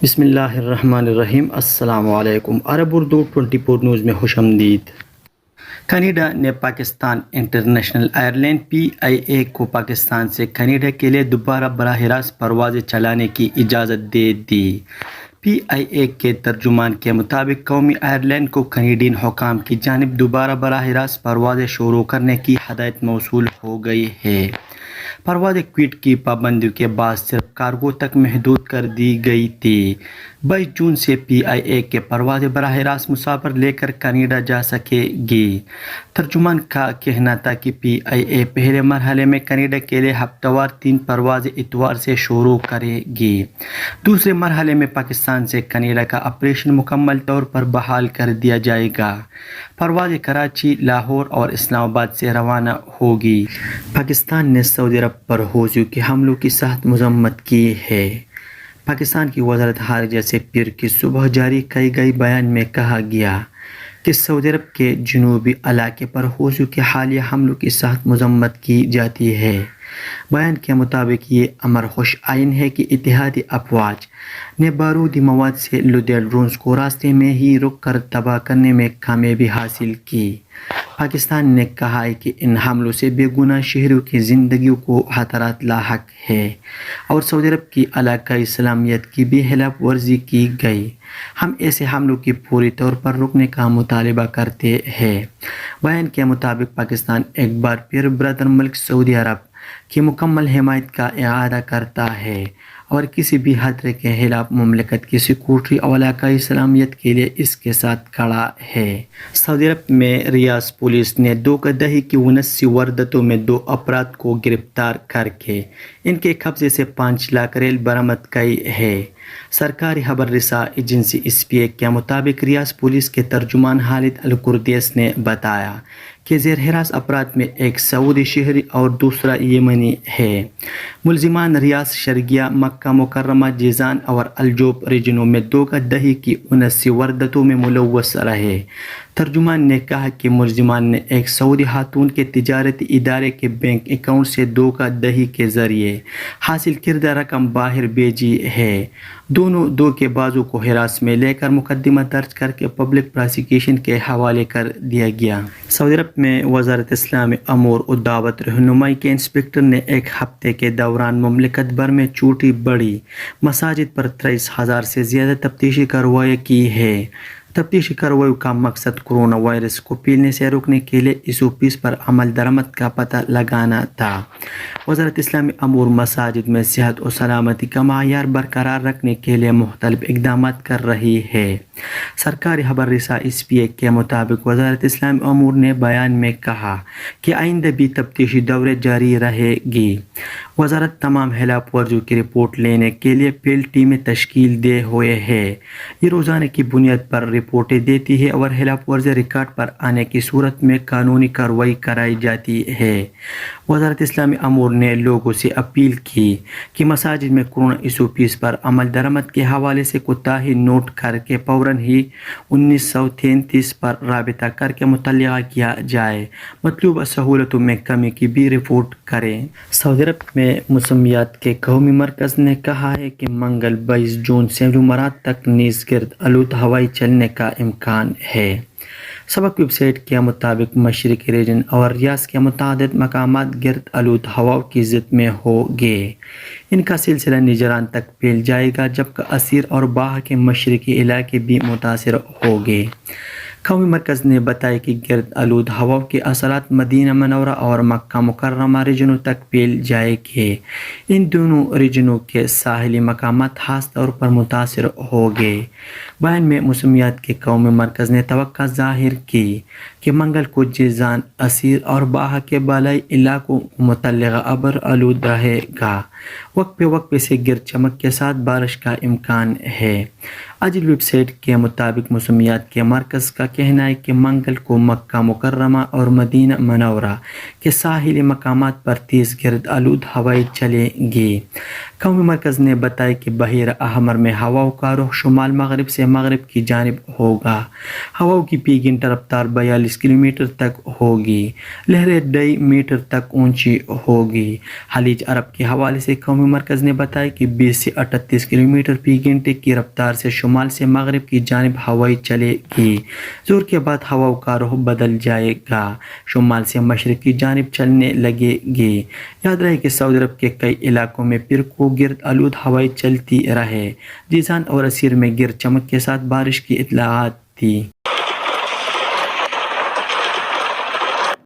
بسم اللہ الرحمن الرحیم۔ السلام علیکم۔ عرب اردو 24 نیوز میں خوش آمدید۔ کینیڈا نے پاکستان انٹرنیشنل ایئرلائن PIA کو پاکستان سے کینیڈا کے لیے دوبارہ براہ راست پروازیں چلانے کی اجازت دے دی۔ PIA کے ترجمان کے مطابق قومی ایئرلائن کو کینیڈین حکام کی جانب دوبارہ براہ راست پروازیں شروع کرنے کی ہدایت موصول ہو گئی ہے۔ پروازیں کووڈ کی پابندیوں کے بعد صرف کارگو تک محدود کر دی گئی تھی۔ 22 جون سے PIA کے پروازیں براہ راست مسافر لے کر کینیڈا جا سکے گی۔ ترجمان کا کہنا تھا کہ PIA پہلے مرحلے میں کینیڈا کے لیے ہفتہ وار 3 پروازیں اتوار سے شروع کرے گی۔ دوسرے مرحلے میں پاکستان سے کینیڈا کا آپریشن مکمل طور پر بحال کر دیا جائے گا۔ پروازیں کراچی، لاہور اور اسلام آباد سے روانہ ہوگی۔ پاکستان نے سعودی عرب پر حوثیوں کے حملوں کی سخت مذمت کی ہے۔ پاکستان کی وزارت خارجہ سے پیر کی صبح جاری کیے گئے بیان میں کہا گیا کہ سعودی عرب کے جنوبی علاقے پر حوثیوں کے حالیہ حملوں کی سخت مذمت کی جاتی ہے۔ بیان کے مطابق یہ امر خوش آئین ہے کہ اتحادی افواج نے بارودی مواد سے لدے ڈرونز کو راستے میں ہی رک کر تباہ کرنے میں کامیابی حاصل کی۔ پاکستان نے کہا ہے کہ ان حملوں سے بے گناہ شہریوں کی زندگیوں کو خطرات لاحق ہے اور سعودی عرب کی علاقائی سلامت کی بھی خلاف ورزی کی گئی۔ ہم ایسے حملوں کی پوری طور پر روکنے کا مطالبہ کرتے ہیں۔ بیان کے مطابق پاکستان ایک بار پھر برادر ملک سعودی عرب کی مکمل حمایت کا اعادہ کرتا ہے اور کسی بھی خطرے کے خلاف مملکت کی سیکورٹی اور علاقائی سلامت کے لیے اس کے ساتھ کھڑا ہے۔ سعودی عرب میں ریاض پولیس نے 2 دہی کی 79 وارداتوں میں 2 افراد کو گرفتار کر کے ان کے قبضے سے 5 لاکھ ریال برآمد کی ہے۔ سرکاری خبر رساں ایجنسی SPA کے مطابق ریاض پولیس کے ترجمان خالد القردیس نے بتایا کہ زیر حراست افراد میں ایک سعودی شہری اور دوسرا یمنی ہے۔ ملزمان ریاض، شرقیہ، مکہ مکرمہ، جیزان اور الجوف ریجنوں میں 2 دہی کی 79 وارداتوں میں ملوث رہے۔ ترجمان نے کہا کہ ملزمان نے ایک سعودی خاتون کے تجارتی ادارے کے بینک اکاؤنٹ سے 2 دہی کے ذریعے حاصل کردہ رقم باہر بھیجی ہے۔ دونوں 2 کے بازو کو حراست میں لے کر مقدمہ درج کر کے پبلک پراسیکیوشن کے حوالے کر دیا گیا۔ سعودی عرب میں وزارت اسلامی امور و دعوت رہنمائی کے انسپکٹر نے ایک ہفتے کے دوران مملکت بھر میں چھوٹی بڑی مساجد پر 23,000 سے زیادہ تفتیشی کارروائیاں کی ہیں۔ تفتیشی کارروائیوں کا مقصد کورونا وائرس کو پھیلنے سے روکنے کے لیے SOPs پر عمل درآمد کا پتہ لگانا تھا۔ وزارت اسلامی امور مساجد میں صحت و سلامتی کا معیار برقرار رکھنے کے لیے مختلف اقدامات کر رہی ہے۔ سرکاری خبر رساں SPA کے مطابق وزارت اسلامی امور نے بیان میں کہا کہ آئندہ بھی تفتیشی دورے جاری رہے گی۔ وزارت تمام خلاف ورزیوں کی رپورٹ لینے کے لیے فیلڈ ٹیمیں تشکیل دے ہوئے ہے۔ یہ روزانہ کی بنیاد پر رپورٹیں دیتی ہے اور خلاف ورزی ریکارڈ پر آنے کی صورت میں قانونی کارروائی کرائی جاتی ہے۔ وزارت اسلامی امور نے لوگوں سے اپیل کی کہ مساجد میں کورونا SOPs پر عمل درآمد کے حوالے سے کوتاہی نوٹ کر کے فوراً ہی 1933 پر رابطہ کر کے مطلع کیا جائے، مطلوبہ سہولتوں میں کمی کی بھی رپورٹ کریں۔ سعودی عرب میں موسمیات کے قومی مرکز نے کہا ہے کہ منگل 22 جون سے جمعرات تک نیز گرد آلود ہوائیں چلنے کا امکان ہے۔ سبق ویب سائٹ کے مطابق مشرقی ریجن اور ریاض کے متعدد مقامات گرد آلود ہواؤں کی زد میں ہوں گے۔ ان کا سلسلہ نجران تک پھیل جائے گا، جبکہ عسیر اور باہ کے مشرقی علاقے بھی متاثر ہوں گے۔ قومی مرکز نے بتایا کہ گرد آلود ہواؤں کے اثرات مدینہ منورہ اور مکہ مکرمہ ریجنوں تک پھیل جائیں گے۔ ان دونوں ریجنوں کے ساحلی مقامات خاص طور پر متاثر ہوں گے۔ بیان میں موسمیات کے قومی مرکز نے توقع ظاہر کی کہ منگل کو جیزان، عسیر اور باہ کے بالائی علاقوں متعلقہ ابر آلود رہے گا۔ وقفے وقفے سے گرد چمک کے ساتھ بارش کا امکان ہے۔ اجل ویب سائٹ کے مطابق موسمیات کے مرکز کا کہنا ہے کہ منگل کو مکہ مکرمہ اور مدینہ منورہ کے ساحلی مقامات پر تیز گرد آلود ہوائیں چلیں گی۔ قومی مرکز نے بتایا کہ بحیرہ احمر میں ہواؤں کا رخ شمال مغرب سے مغرب کی جانب ہوگا۔ ہواؤں کی فی گھنٹہ رفتار 42 کلومیٹر تک ہوگی۔ لہریں 2.5 میٹر تک اونچی ہوگی۔ خلیج عرب کے حوالے سے قومی مرکز نے بتایا کہ 20 سے 38 کلومیٹر فی گھنٹے کی رفتار سے شمال سے مغرب کی جانب ہوائیں چلے گی۔ ظہر کے بعد ہواؤں کا رخ بدل جائے گا، شمال سے مشرق کی جانب چلنے لگے گی۔ یاد رہے کہ سعودی عرب کے کئی علاقوں میں پھر کو گرد آلود ہوائیں چلتی رہے۔ جیزان اور عسیر میں گرج چمک کے ساتھ بارش کی اطلاعات تھی۔